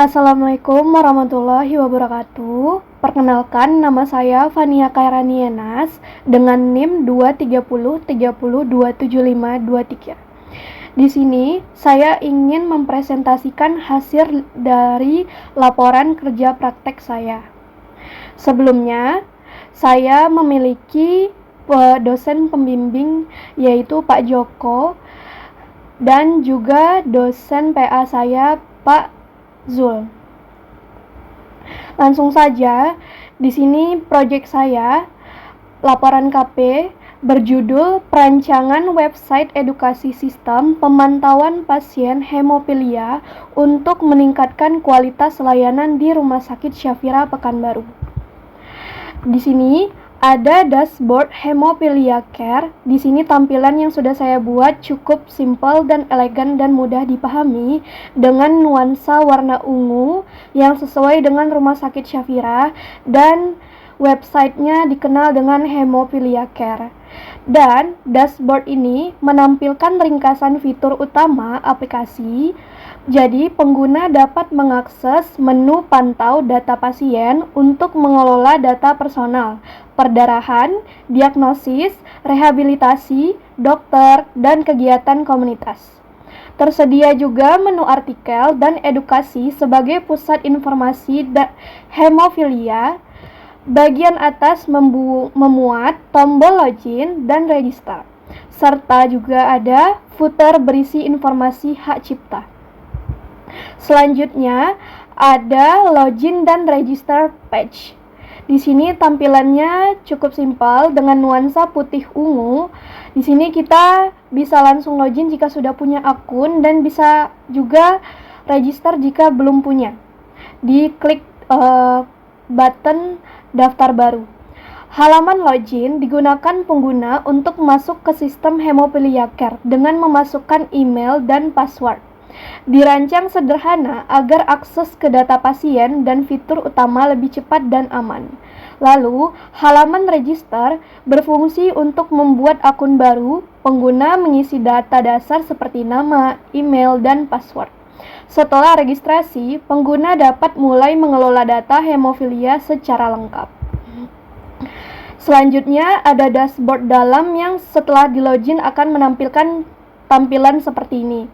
Assalamualaikum warahmatullahi wabarakatuh. Perkenalkan, nama saya Fania Kairanienas dengan NIM 23030275273. Di sini saya ingin mempresentasikan hasil dari laporan kerja praktek saya. Sebelumnya, saya memiliki dosen pembimbing yaitu Pak Joko dan juga dosen PA saya Pak Zul. Langsung saja, di sini proyek saya, laporan KP, berjudul Perancangan Website Edukasi Sistem Pemantauan Pasien Hemofilia untuk meningkatkan kualitas layanan di Rumah Sakit Syafira Pekanbaru. Di sini ada dashboard Hemophilia Care. Di sini tampilan yang sudah saya buat cukup simpel dan elegan dan mudah dipahami dengan nuansa warna ungu yang sesuai dengan Rumah Sakit Syafira, dan websitenya dikenal dengan Hemophilia Care. Dan dashboard ini menampilkan ringkasan fitur utama aplikasi. Jadi, pengguna dapat mengakses menu pantau data pasien untuk mengelola data personal, perdarahan, diagnosis, rehabilitasi, dokter, dan kegiatan komunitas. Tersedia juga menu artikel dan edukasi sebagai pusat informasi hemofilia. Bagian atas memuat tombol login dan register, serta juga ada footer berisi informasi hak cipta. Selanjutnya ada login dan register page. Di sini tampilannya cukup simpel dengan nuansa putih ungu. Di sini kita bisa langsung login jika sudah punya akun dan bisa juga register jika belum punya. Diklik button daftar baru. Halaman login digunakan pengguna untuk masuk ke sistem Hemophilia Care dengan memasukkan email dan password. Dirancang sederhana agar akses ke data pasien dan fitur utama lebih cepat dan aman. Lalu, halaman register berfungsi untuk membuat akun baru. Pengguna mengisi data dasar seperti nama, email, dan password. Setelah registrasi, pengguna dapat mulai mengelola data hemofilia secara lengkap. Selanjutnya, ada dashboard dalam yang setelah di-login akan menampilkan tampilan seperti ini.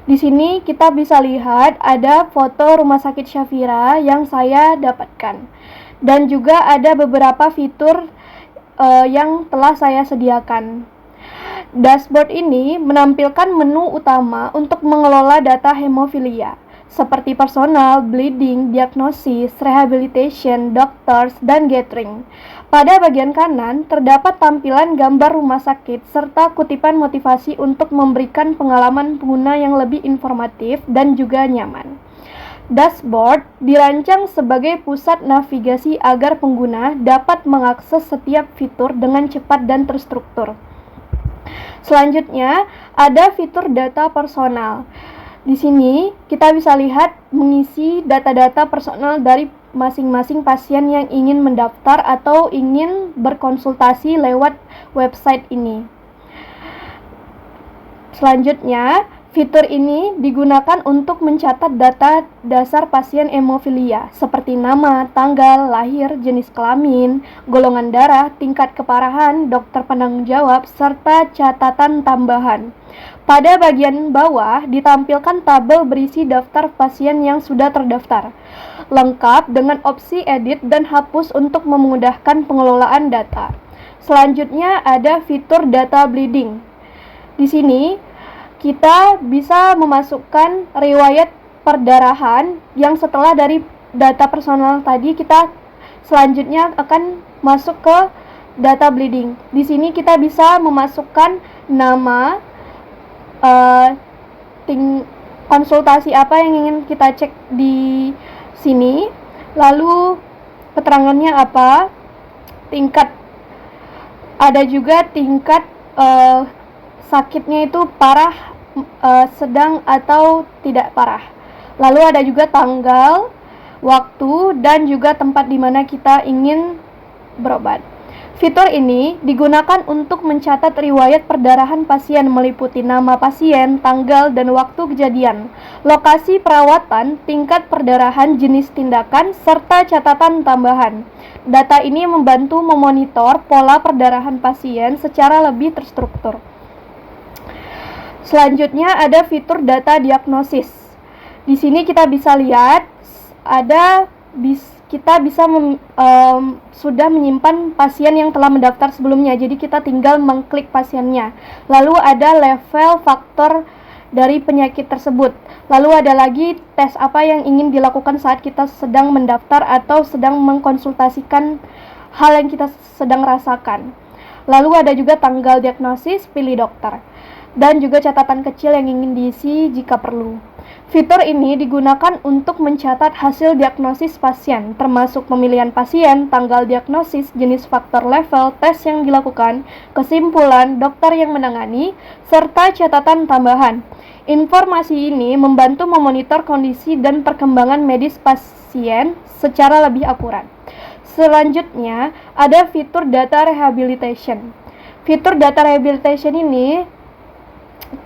Di sini kita bisa lihat ada foto Rumah Sakit Syafira yang saya dapatkan. Dan juga ada beberapa fitur yang telah saya sediakan. Dashboard ini menampilkan menu utama untuk mengelola data hemofilia, seperti personal, bleeding, diagnosis, rehabilitation, doctors, dan gathering. Pada bagian kanan, terdapat tampilan gambar rumah sakit serta kutipan motivasi untuk memberikan pengalaman pengguna yang lebih informatif dan juga nyaman. Dashboard dirancang sebagai pusat navigasi agar pengguna dapat mengakses setiap fitur dengan cepat dan terstruktur. Selanjutnya, ada fitur data personal. Di sini, kita bisa lihat mengisi data-data personal dari masing-masing pasien yang ingin mendaftar atau ingin berkonsultasi lewat website ini. Selanjutnya, fitur ini digunakan untuk mencatat data dasar pasien hemofilia seperti nama, tanggal lahir, jenis kelamin, golongan darah, tingkat keparahan, dokter penanggung jawab, serta catatan tambahan. Pada bagian bawah ditampilkan tabel berisi daftar pasien yang sudah terdaftar, lengkap dengan opsi edit dan hapus untuk memudahkan pengelolaan data. Selanjutnya ada fitur data bleeding. Di sini kita bisa memasukkan riwayat perdarahan yang setelah dari data personal tadi kita selanjutnya akan masuk ke data bleeding. Di sini kita bisa memasukkan nama, konsultasi apa yang ingin kita cek di sini, lalu keterangannya apa, tingkat, ada juga tingkat sakitnya itu parah, sedang atau tidak parah. Lalu ada juga tanggal, waktu, dan juga tempat di mana kita ingin berobat. Fitur ini digunakan untuk mencatat riwayat perdarahan pasien meliputi nama pasien, tanggal dan waktu kejadian, lokasi perawatan, tingkat perdarahan, jenis tindakan, serta catatan tambahan. Data ini membantu memonitor pola perdarahan pasien secara lebih terstruktur. Selanjutnya ada fitur data diagnosis. Di sini kita bisa lihat kita bisa sudah menyimpan pasien yang telah mendaftar sebelumnya. Jadi kita tinggal mengklik pasiennya. Lalu ada level faktor dari penyakit tersebut. Lalu ada lagi tes apa yang ingin dilakukan saat kita sedang mendaftar atau sedang mengkonsultasikan hal yang kita sedang rasakan. Lalu ada juga tanggal diagnosis, pilih dokter, dan juga catatan kecil yang ingin diisi jika perlu. Fitur ini digunakan untuk mencatat hasil diagnosis pasien, termasuk pemilihan pasien, tanggal diagnosis, jenis faktor level, tes yang dilakukan, kesimpulan, dokter yang menangani, serta catatan tambahan. Informasi ini membantu memonitor kondisi dan perkembangan medis pasien secara lebih akurat. Selanjutnya, ada fitur data rehabilitation. Fitur data rehabilitation ini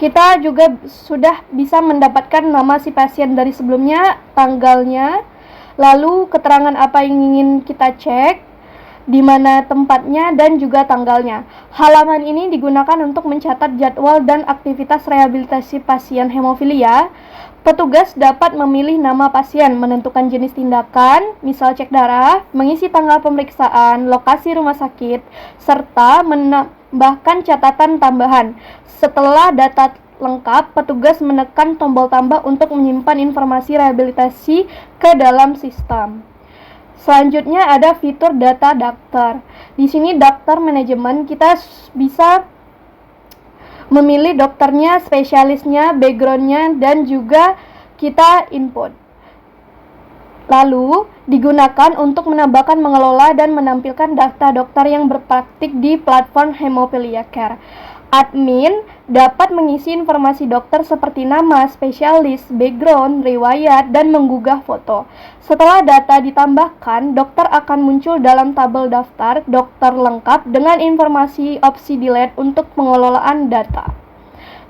kita juga sudah bisa mendapatkan nama si pasien dari sebelumnya, tanggalnya, lalu keterangan apa yang ingin kita cek, di mana tempatnya, dan juga tanggalnya. Halaman ini digunakan untuk mencatat jadwal dan aktivitas rehabilitasi pasien hemofilia. Petugas dapat memilih nama pasien, menentukan jenis tindakan, misal cek darah, mengisi tanggal pemeriksaan, lokasi rumah sakit, serta menambahkan catatan tambahan. Setelah data lengkap, petugas menekan tombol tambah untuk menyimpan informasi rehabilitasi ke dalam sistem. Selanjutnya ada fitur data dokter. Di sini daftar manajemen, kita bisa memilih dokternya, spesialisnya, backgroundnya, dan juga kita input. Lalu digunakan untuk menambahkan, mengelola, dan menampilkan data dokter yang berpraktik di platform Hemophilia Care. Admin dapat mengisi informasi dokter seperti nama, spesialis, background, riwayat, dan menggugah foto. Setelah data ditambahkan, dokter akan muncul dalam tabel daftar dokter lengkap dengan informasi opsi delete untuk pengelolaan data.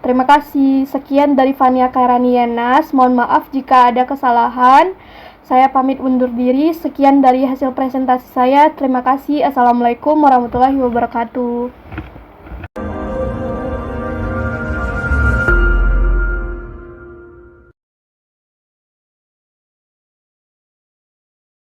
Terima kasih. Sekian dari Fania Kairanianas. Mohon maaf jika ada kesalahan. Saya pamit undur diri. Sekian dari hasil presentasi saya. Terima kasih. Assalamualaikum warahmatullahi wabarakatuh.